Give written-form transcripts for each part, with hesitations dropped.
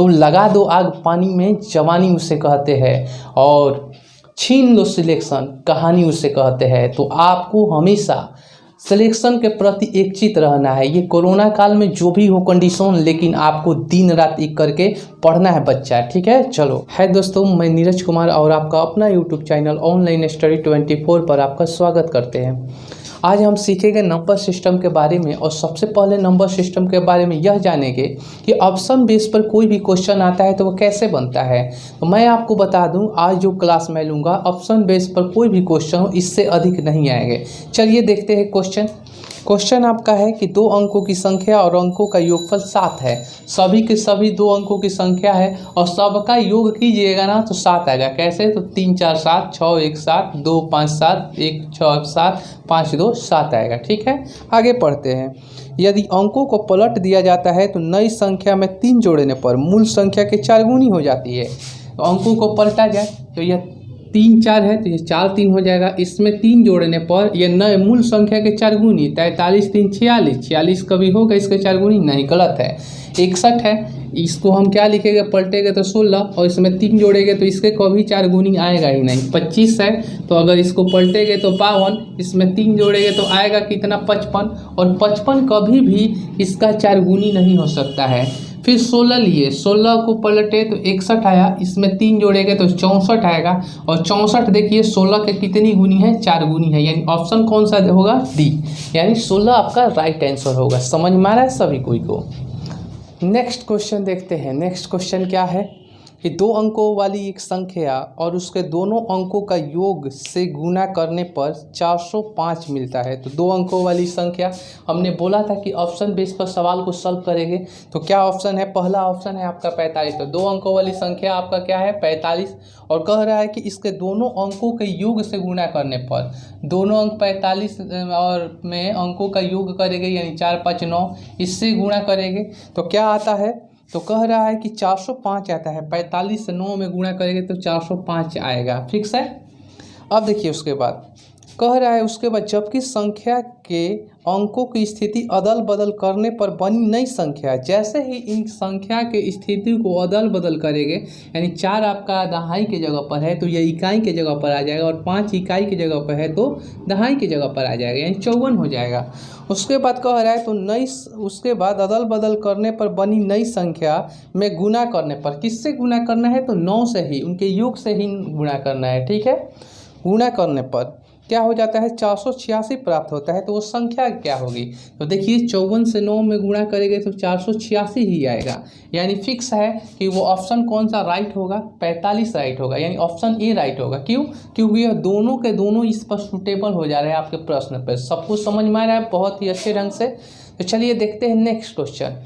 तो लगा दो आग पानी में जवानी उसे कहते हैं, और छीन लो सिलेक्शन कहानी उसे कहते हैं। तो आपको हमेशा सिलेक्शन के प्रति एकचित रहना है। ये कोरोना काल में जो भी हो कंडीशन, लेकिन आपको दिन रात एक करके पढ़ना है बच्चा, ठीक है। चलो है दोस्तों, मैं नीरज कुमार और आपका अपना यूट्यूब चैनल ऑनलाइन स्टडी 24 पर आपका स्वागत करते हैं। आज हम सीखेंगे नंबर सिस्टम के बारे में, और सबसे पहले नंबर सिस्टम के बारे में यह जानेंगे कि ऑप्शन बेस पर कोई भी क्वेश्चन आता है तो वो कैसे बनता है। तो मैं आपको बता दूं, आज जो क्लास मैं लूँगा ऑप्शन बेस पर कोई भी क्वेश्चन हो, इससे अधिक नहीं आएंगे। चलिए देखते हैं क्वेश्चन आपका है कि 2 अंकों की संख्या और अंकों का योगफल 7 है। सभी के सभी 2 अंकों की संख्या है और सबका योग कीजिएगा ना तो 7 आएगा। कैसे? तो 3 4 7, 6 1 7, 2 5 7, 1 6 7, 5 2 7 आएगा, ठीक है। आगे पढ़ते हैं। यदि अंकों को पलट दिया जाता है तो नई संख्या में 3 जोड़ने पर मूल संख्या के 4 गुनी हो जाती है। तो अंकों को पलटा जाए तो यह 3 4 है तो ये 4 3 हो जाएगा। इसमें 3 जोड़ने पर यह नए मूल संख्या के 4 गुनी, 43 3 46, 46 कभी होगा इसके 4 गुनी? नहीं, गलत है। 61 है, इसको हम क्या लिखेंगे? पलटेंगे तो 16, और इसमें 3 जोड़ेंगे तो इसके कभी 4 गुनी आएगा ही नहीं। 25 है तो अगर इसको पलटेंगे तो 52, इसमें 3 जोड़ेंगे तो आएगा कितना? 55, और 55 कभी भी इसका 4 गुनी नहीं हो सकता है। फिर 16 लिए, 16 को पलटे तो 61 आया, इसमें 3 जोड़ेंगे तो 64 आएगा, और 64 देखिए 16 के कितनी गुनी है? 4 गुनी है। यानी ऑप्शन कौन सा होगा? डी, यानी 16 आपका राइट आंसर होगा। समझ में आ रहा है सभी कोई को? नेक्स्ट क्वेश्चन देखते हैं। नेक्स्ट क्वेश्चन क्या है कि 2 अंकों वाली एक संख्या और उसके दोनों अंकों का योग से गुना करने पर 405 मिलता है। तो 2 अंकों वाली संख्या, हमने बोला था कि ऑप्शन बेस पर सवाल को सॉल्व करेंगे। तो क्या ऑप्शन है? पहला ऑप्शन है आपका 45। तो 2 अंकों वाली संख्या आपका क्या है? 45, और कह रहा है कि इसके दोनों अंकों के योग से गुना करने पर, दोनों अंक 45 और में अंकों का योग करेंगे, यानी 4 5 9, इससे गुणा करेंगे तो क्या आता है? तो कह रहा है कि 405 आता है। 45 से 9 में गुणा करेंगे तो 405 आएगा, फिक्स है। अब देखिए उसके बाद कह रहा है, उसके बाद जबकि संख्या के अंकों की स्थिति अदल बदल करने पर बनी नई संख्या, जैसे ही इन संख्या के स्थिति को अदल बदल करेंगे, यानी 4 आपका दहाई के जगह पर है तो यह इकाई के जगह पर आ जाएगा, और 5 इकाई की जगह पर है तो दहाई की जगह पर आ जाएगा, यानी 54 हो जाएगा। उसके बाद कह रहा है तो उसके बाद अदल बदल करने पर बनी नई संख्या में गुना करने पर, किससे गुना करना है? तो 9 से ही, उनके योग से ही गुणा करना है, ठीक है। गुणा करने पर क्या हो जाता है? 486 प्राप्त होता है। तो वो संख्या क्या होगी? तो देखिए 54 से 9 में गुणा करेंगे तो 486 ही आएगा, यानी फिक्स है कि वो ऑप्शन कौन सा राइट होगा? 45 राइट होगा, यानी ऑप्शन ए राइट होगा। क्यों? क्योंकि यह दोनों के दोनों इस पर सुटेबल हो जा रहे हैं आपके प्रश्न पर। सब कुछ समझ में आ रहा है बहुत ही अच्छे ढंग से। तो चलिए देखते हैं नेक्स्ट क्वेश्चन।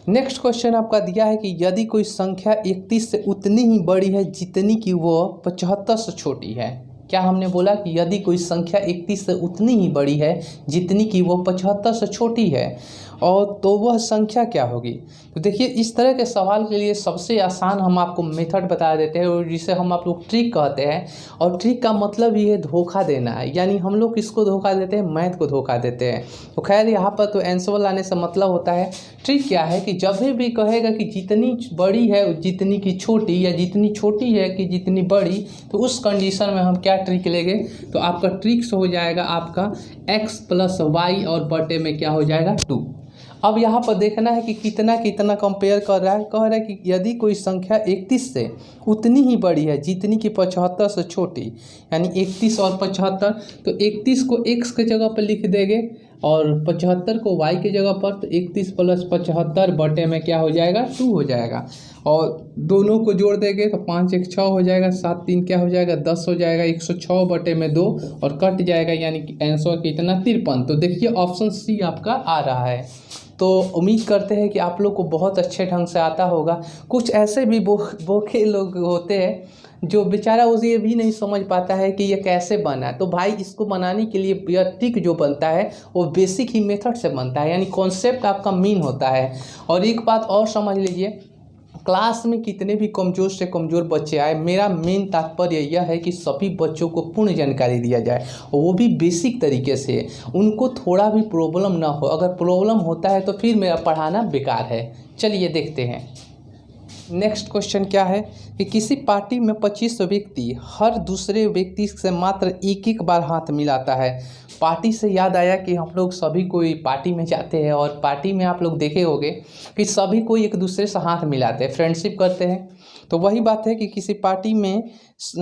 नेक्स्ट क्वेश्चन आपका दिया है कि यदि कोई संख्या 31 से उतनी ही बड़ी है जितनी कि वो 75 से छोटी है। क्या हमने बोला कि यदि कोई संख्या 31 से उतनी ही बड़ी है जितनी कि वो 75 से छोटी है, और तो वह संख्या क्या होगी? तो देखिए इस तरह के सवाल के लिए सबसे आसान हम आपको मेथड बता देते हैं, और जिसे हम आप लोग ट्रिक कहते हैं। और ट्रिक का मतलब ही है धोखा देना है, यानी हम लोग किसको धोखा देते हैं? मैथ को धोखा देते हैं। तो खैर यहाँ पर तो आंसर लाने से मतलब होता है। ट्रिक क्या है कि जब भी कहेगा कि जितनी बड़ी है जितनी की छोटी, या जितनी छोटी है कि जितनी बड़ी, तो उस कंडीशन में हम क्या ट्रिक लेंगे? तो आपका ट्रिक्स हो जाएगा आपका x + y, और बटे में क्या हो जाएगा? 2। अब यहाँ पर देखना है कि कितना कितना कंपेयर कर रहा है। कह रहा है कि यदि कोई संख्या 31 से उतनी ही बड़ी है जितनी कि 75 से छोटी, यानी 31 और 75, तो 31 को x के जगह पर लिख देंगे और 75 को y के जगह पर, तो 31 + 75 बटे में क्या हो जाएगा? 2 हो जाएगा। और दोनों को जोड़ देंगे तो 5 1 6 हो जाएगा, 7 3 क्या हो जाएगा? 10 हो जाएगा। 106 बटे में 2 और कट जाएगा, यानी कि आंसर कितना? 53। तो देखिए ऑप्शन सी आपका आ रहा है। तो उम्मीद करते हैं कि आप लोग को बहुत अच्छे ढंग से आता होगा। कुछ ऐसे भी बोखे लोग होते हैं जो बेचारा उसे ये भी नहीं समझ पाता है कि ये कैसे बना है। तो भाई इसको बनाने के लिए यह ट्रिक जो बनता है वो बेसिक ही मेथड से बनता है, यानी कॉन्सेप्ट आपका मेन होता है। और एक बात और समझ लीजिए, क्लास में कितने भी कमज़ोर से कमज़ोर बच्चे आए, मेरा मेन तात्पर्य यह है कि सभी बच्चों को पूर्ण जानकारी दिया जाए, और वो भी बेसिक तरीके से, उनको थोड़ा भी प्रॉब्लम ना हो। अगर प्रॉब्लम होता है तो फिर मेरा पढ़ाना बेकार है। चलिए देखते हैं। नेक्स्ट क्वेश्चन क्या है कि किसी पार्टी में 25 व्यक्ति हर दूसरे व्यक्ति से मात्र एक एक बार हाथ मिलाता है। पार्टी से याद आया कि हम लोग सभी कोई पार्टी में जाते हैं और पार्टी में आप लोग देखे होंगे कि सभी कोई एक दूसरे से हाथ मिलाते हैं, फ्रेंडशिप करते हैं। तो वही बात है कि किसी पार्टी में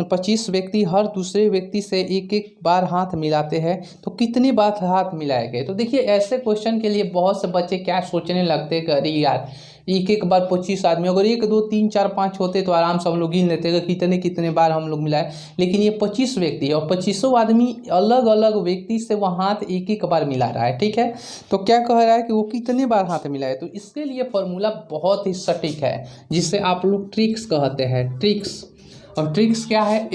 25 व्यक्ति हर दूसरे व्यक्ति से एक एक बार हाथ मिलाते हैं, तो कितनी बार हाथ मिलाए गए। तो देखिए ऐसे क्वेश्चन के लिए बहुत से बच्चे क्या सोचने लगते हैं कि अरे यार एक एक बार 25 आदमी, अगर 1 2 3 4 5 होते तो आराम से हम लोग गिन लेते कि कितने कितने बार हम लोग मिलाए। लेकिन ये 25 व्यक्ति है और 25 आदमी अलग अलग व्यक्ति से वह हाथ एक एक बार मिला रहा है, ठीक है। तो क्या कह रहा है कि वो कितने बार हाथ मिलाए। तो इसके लिए फॉर्मूला बहुत ही सटीक है जिसे आप लोग ट्रिक्स कहते हैं, ट्रिक्स। और ट्रिक्स क्या है,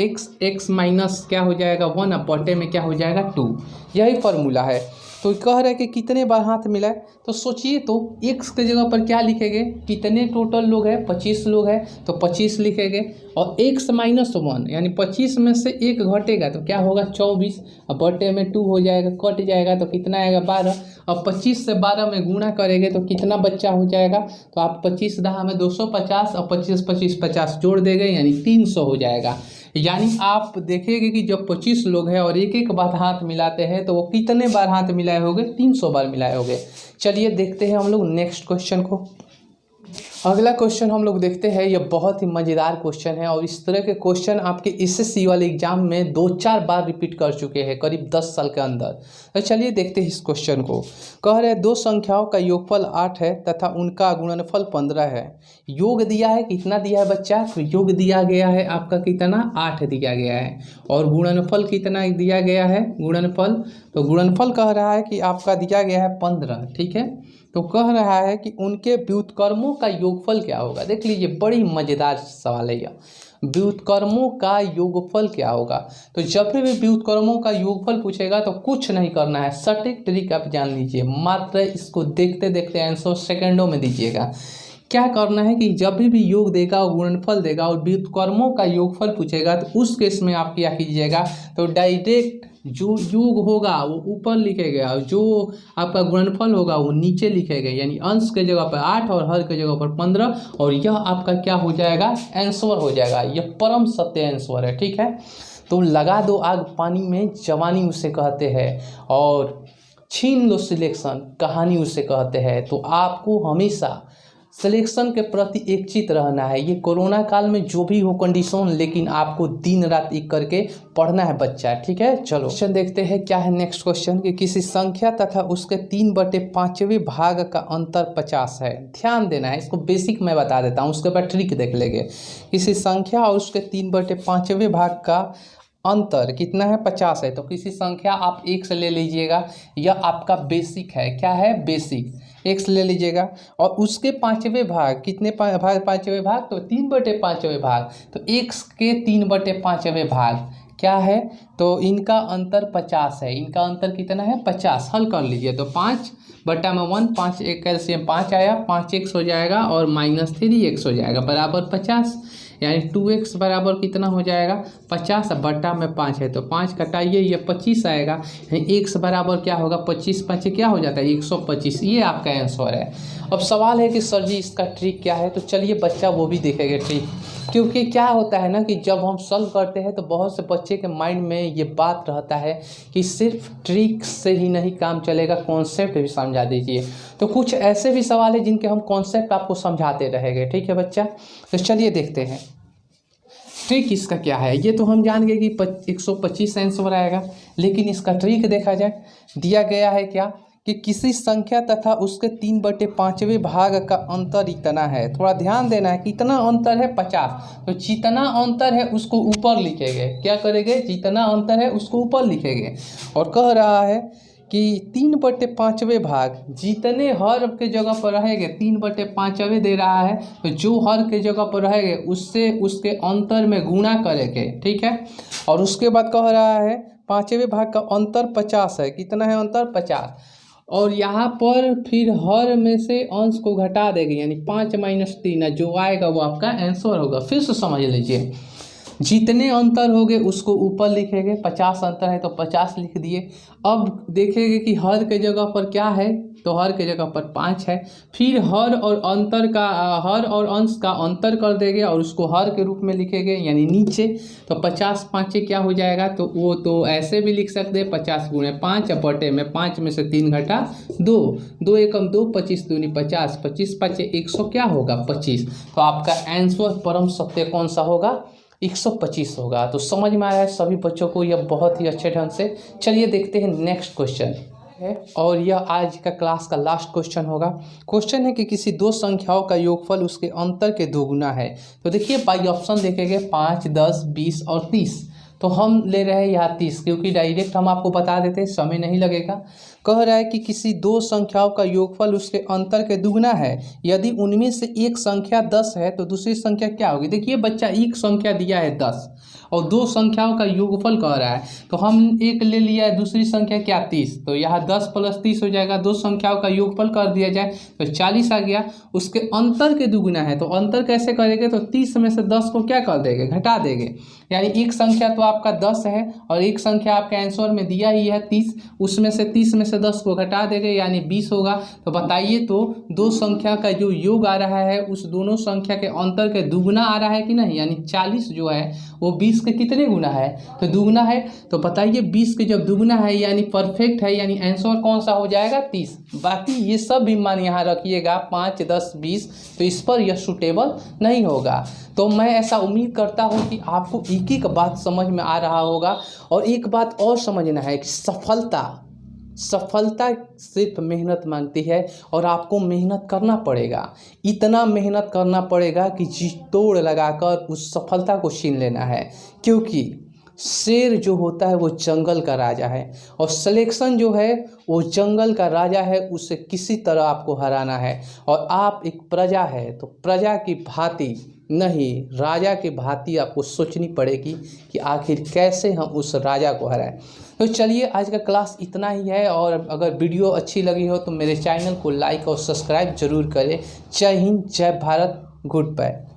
x माइनस क्या हो जाएगा 1 अब बटे में क्या हो जाएगा 2, यही फॉर्मूला है। तो कह रहा है कि कितने बार हाथ मिलाए। तो सोचिए तो x के जगह पर क्या लिखेंगे, कितने टोटल लोग हैं, 25 लोग हैं तो 25 लिखेंगे और x माइनस 1 यानी 25 में से 1 घटेगा तो क्या होगा 24 और बटे में 2 हो जाएगा, कट जाएगा तो कितना आएगा 12। अब 25 से 12 में गुणा करेंगे तो कितना बच्चा हो जाएगा। तो आप 25 10 में 250 और 25 25 50 जोड़ देंगे यानी 300 हो जाएगा। यानी आप देखेंगे कि जब 25 लोग हैं और एक एक बार हाथ मिलाते हैं तो वो कितने बार हाथ मिलाए होंगे, 300 बार मिलाए होंगे। चलिए देखते हैं हम लोग नेक्स्ट क्वेश्चन को। अगला क्वेश्चन हम लोग देखते हैं, यह बहुत ही मज़ेदार क्वेश्चन है और इस तरह के क्वेश्चन आपके एसएससी वाले एग्जाम में 2-4 बार रिपीट कर चुके हैं करीब 10 साल के अंदर। तो चलिए देखते हैं इस क्वेश्चन को। कह रहे हैं 2 संख्याओं का योगफल 8 है तथा उनका गुणनफल 15 है। योग दिया है, कितना दिया है बच्चा, तो योग दिया गया है आपका कितना 8 दिया गया है और गुणनफल कितना दिया गया है, गुणनफल तो गुणनफल कह रहा है कि आपका दिया गया है 15, ठीक है। तो कह रहा है कि उनके व्युत्क्रमों का योगफल क्या होगा। देख लीजिए बड़ी मज़ेदार सवाल है यह, व्युत्क्रमों का योगफल क्या होगा। तो जब भी व्युत्क्रमों का योगफल पूछेगा तो कुछ नहीं करना है, सटीक ट्रिक आप जान लीजिए, मात्र इसको देखते देखते आंसर सेकंडों में दीजिएगा। क्या करना है कि जब भी योग देगा और गुणनफल देगा और व्युत्क्रमों का योगफल पूछेगा तो उस केस में आप क्या कीजिएगा, तो डायरेक्ट जो योग होगा वो ऊपर लिखेगा और जो आपका गुणनफल होगा वो नीचे लिखेगा। यानी अंश के जगह पर 8 और हर के जगह पर 15 और यह आपका क्या हो जाएगा, आंसर हो जाएगा। यह परम सत्य आंसर है, ठीक है। तो लगा दो आग पानी में जवानी उसे कहते हैं और छीन लो सिलेक्शन कहानी उसे कहते हैं। तो आपको हमेशा सिलेक्शन के प्रति एकचित रहना है। ये कोरोना काल में जो भी हो कंडीशन, लेकिन आपको दिन रात एक करके पढ़ना है बच्चा, ठीक है। चलो क्वेश्चन देखते हैं क्या है नेक्स्ट क्वेश्चन कि किसी संख्या तथा उसके 3/5वें भाग का अंतर 50 है। ध्यान देना है, इसको बेसिक मैं बता देता हूँ, उसके बाद ट्रिक देख लेंगे। किसी संख्या और उसके 3/5वें भाग का अंतर कितना है 50 है। तो किसी संख्या आप x ले लीजिएगा, यह आपका बेसिक है, क्या है बेसिक, x ले लीजिएगा और उसके 5वें भाग कितने भाग, 5वें भाग तो 3/5वें भाग, तो x के 3/5वें भाग क्या है, तो इनका अंतर 50 है। इनका अंतर कितना है 50, हल कर लीजिए। तो 5/1 5 1 कैल्शियम 5 आया, 5x हो जाएगा और -3x हो जाएगा बराबर 50, यानी 2x बराबर कितना हो जाएगा 50 बटा में 5 है तो 5 कटाइए ये 25 आएगा। यानी x बराबर क्या होगा 25 5 क्या हो जाता है 125। ये आपका आंसर है। अब सवाल है कि सर जी इसका ट्रिक क्या है। तो चलिए बच्चा वो भी देखेगा ट्रिक, क्योंकि क्या होता है ना कि जब हम सॉल्व करते हैं तो बहुत से बच्चे के माइंड में ये बात रहता है कि सिर्फ ट्रिक से ही नहीं काम चलेगा, कॉन्सेप्ट भी समझा दीजिए। तो कुछ ऐसे भी सवाल है जिनके हम कॉन्सेप्ट आपको समझाते रहेंगे, ठीक है बच्चा। तो चलिए देखते हैं ट्रिक इसका क्या है। ये तो हम जान गए कि 125 आंसर आएगा, लेकिन इसका ट्रिक देखा जाए, दिया गया है क्या कि किसी संख्या तथा उसके 3/5वें भाग का अंतर इतना है। थोड़ा ध्यान देना है, कितना अंतर है 50, तो जितना अंतर है उसको ऊपर लिखेंगे। क्या करेंगे, जितना अंतर है उसको ऊपर लिखेंगे। और कह रहा है कि 3/5वें भाग जितने हर के जगह पर रहेंगे, 3/5वें दे रहा है तो जो हर के जगह पर रहेंगे उससे उसके अंतर में गुणा करेंगे, ठीक है। और उसके बाद कह रहा है 5वें भाग का अंतर 50 है। कितना है अंतर 50, और यहाँ पर फिर हर में से अंश को घटा देंगे, यानी 5 - 3 जो आएगा वो आपका आंसर होगा। फिर से समझ लीजिए, जितने अंतर हो गए उसको ऊपर लिखेंगे, 50 अंतर है तो 50 लिख दिए। अब देखेंगे कि हर के जगह पर क्या है, तो हर के जगह पर 5 है। फिर हर और अंश का अंतर कर देंगे और उसको हर के रूप में लिखेंगे यानी नीचे। तो 50 5 क्या हो जाएगा, तो वो तो ऐसे भी लिख सकते हैं 50 गुणे 5 बटे में 5 में से 3 घटा 2, 2 एकम 2, 25 दूनी 50, 25 5 100 क्या होगा 25। तो आपका आंसर परम सत्य कौन सा होगा, 125 होगा। तो समझ में आया है सभी बच्चों को यह बहुत ही अच्छे ढंग से। चलिए देखते हैं नेक्स्ट क्वेश्चन है, और यह आज का क्लास का लास्ट क्वेश्चन होगा। क्वेश्चन है कि किसी दो संख्याओं का योगफल उसके अंतर के दोगुना है। तो देखिए बाई ऑप्शन देखेंगे 5, 10, 20 और 30। तो हम ले रहे हैं यहाँ 30, क्योंकि डायरेक्ट हम आपको बता देते हैं, समय नहीं लगेगा। कह रहा है कि किसी दो संख्याओं का योगफल उसके अंतर के दुगना है, यदि उनमें से एक संख्या 10 है तो दूसरी संख्या क्या होगी। देखिए बच्चा एक संख्या दिया है 10 और दो संख्याओं का योगफल कह रहा है, तो हम एक ले लिया है, दूसरी संख्या क्या 30। तो यहाँ 10 + 30 हो जाएगा, दो संख्याओं का योगफल कर दिया जाए तो 40 आ गया। उसके अंतर के दुगुना है, तो अंतर कैसे करेंगे, तो 30 में से 10 को क्या कर देंगे, घटा देंगे। यानी एक संख्या तो आपका 10 है और एक संख्या आपके आंसर में दिया ही है 30, उसमें से 30 में से 10 को घटा देंगे यानी 20 होगा। तो बताइए तो दो संख्या का जो योग आ रहा है उस दोनों संख्या के अंतर के दुगुना आ रहा है कि नहीं, यानी 40 जो है वो 20 के कितने गुना है, तो दुगुना है। तो बताइए 20 के जब दुगुना है यानी परफेक्ट है, यानी आंसर कौन सा हो जाएगा 30। बाकी ये सब भी मान यहाँ रखिएगा 5, 10, 20, तो इस पर यह सूटेबल नहीं होगा। तो मैं ऐसा उम्मीद करता हूँ कि आपको एक एक बात समझ में आ रहा होगा। और एक बात और समझना है कि सफलता सिर्फ मेहनत मांगती है और आपको मेहनत करना पड़ेगा। इतना मेहनत करना पड़ेगा कि जी तोड़ लगाकर उस सफलता को छीन लेना है, क्योंकि शेर जो होता है वो जंगल का राजा है और सिलेक्शन जो है वो जंगल का राजा है, उसे किसी तरह आपको हराना है। और आप एक प्रजा है तो प्रजा की भांति नहीं, राजा की भांति आपको सोचनी पड़ेगी कि आखिर कैसे हम उस राजा को हराएं। तो चलिए आज का क्लास इतना ही है, और अगर वीडियो अच्छी लगी हो तो मेरे चैनल को लाइक और सब्सक्राइब जरूर करें। जय हिंद, जय भारत, गुड बाय।